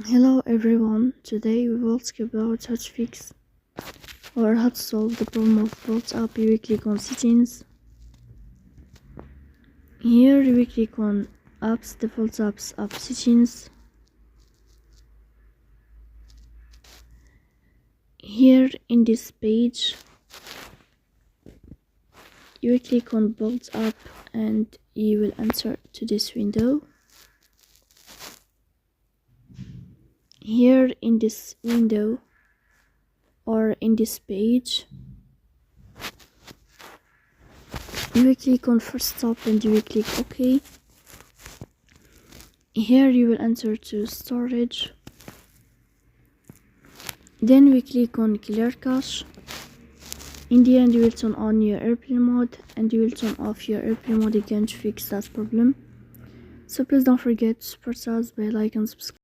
Hello everyone, today we will talk about how to fix or how to solve the problem of Volts App. You will click on settings. Here you will click on apps, default apps, app settings. Here in this page you will click on Volts App and you will enter to this window. Here in this window or in this page you will click on first stop and you will click OK. Here you will enter to storage, then we click on clear cache. In the end you will turn on your airplane mode and you will turn off your airplane mode again to fix that problem. So please don't forget to support us by like and subscribe.